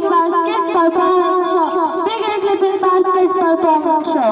clipping basket performance show. Big clipping basket performance show.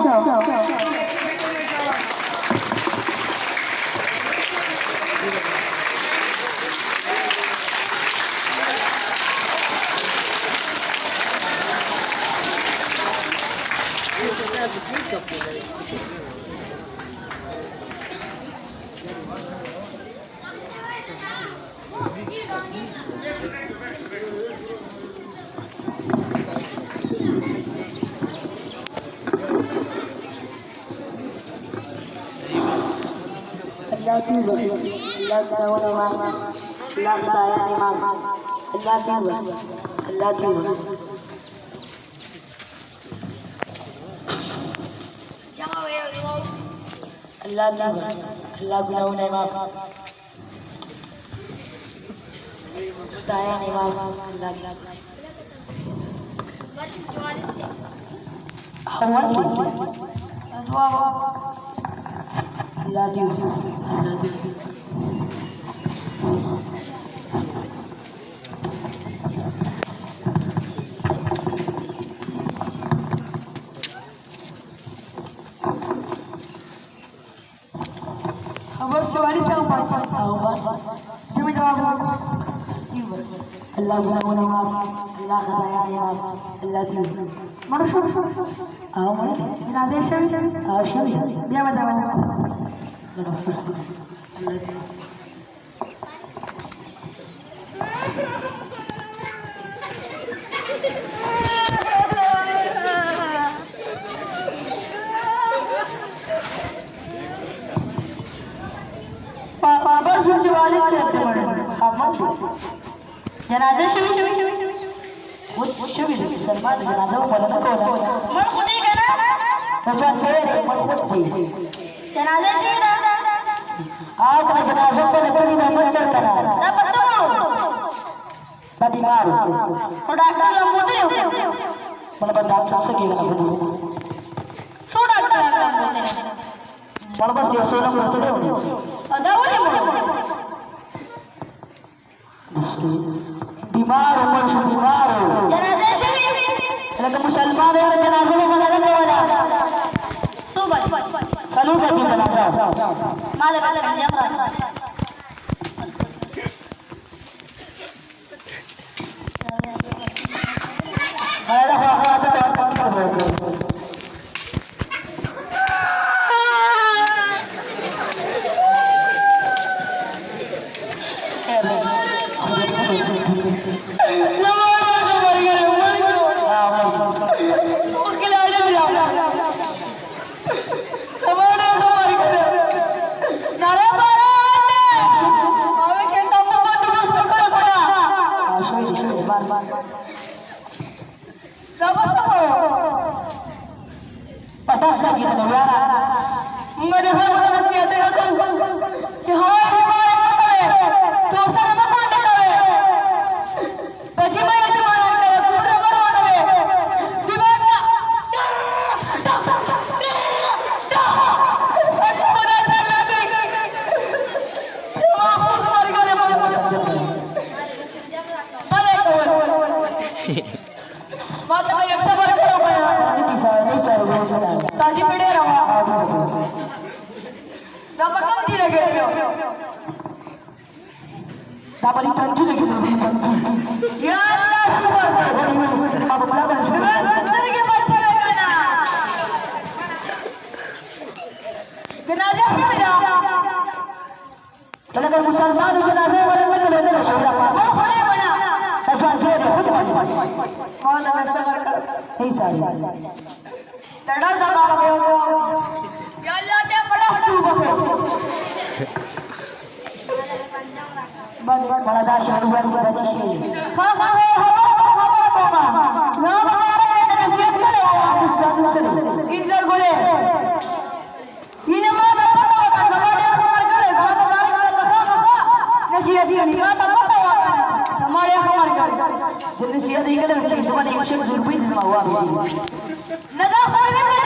Allah gunawan imam बताया नहीं मामा अल्लाह की वर्ष जुआलित से हवा दुआ अल्लाह दी अल्लाह दी Allah gunawan imam Allah khataya imam Allah दी मरो शोर आओ मरो जनाजे शवी आओ शवी बिया बता नमस्कार Allah दी पापा सुन वालिद से अपने हम जनाजा शवी खुद शवी सलमान जनाजा वो बोला तो मन खुद ही कहना तो जो तेरे मन खुद ही जनाजा शवी ना आप ना जनाजा को लकड़ी ना मत करना ना पसंद तभी मार और डॉक्टर लंबोते हो मन बता डॉक्टर से क्या करना सो डॉक्टर मन बस ये सोना बोलते हो अदा वो बीमार हो मन बीमार हो जनाजे शरीफ लगे मुसलमान है जनाजे में बना लगे वाला सुबह चलो बच्ची जनाजा माले माले जमरा बड़ा हुआ तो Dapat ditantu lagi tu. Ya Allah subhanallah. Apa pula kan? Sebentar lagi baca lekana. Jenazah siapa dah? Kalau Musliman jenazah orang lagi ada syurga apa? Oh boleh mana? Tujuan dia dia khud mati. Kalau wasa berkata, ini sahaja. Terdal dah kalau ya Allah dia pedas tu bahu. बड़ा दाशा हुआ सीधा चीज़ हाँ हाँ है हमारा पापा ना हमारा बेटा नसीहत करे आप सब इंजर गोले इन्हें मार पता होता हमारे हमारे करे गाँव हमारे करे नसीहत ही नहीं गाँव पता होता हमारे करे जब नसीहत ही करे बच्चे तुम्हारे एक शब्द जुर्मी दिस माहुआ भी नदा खोलने में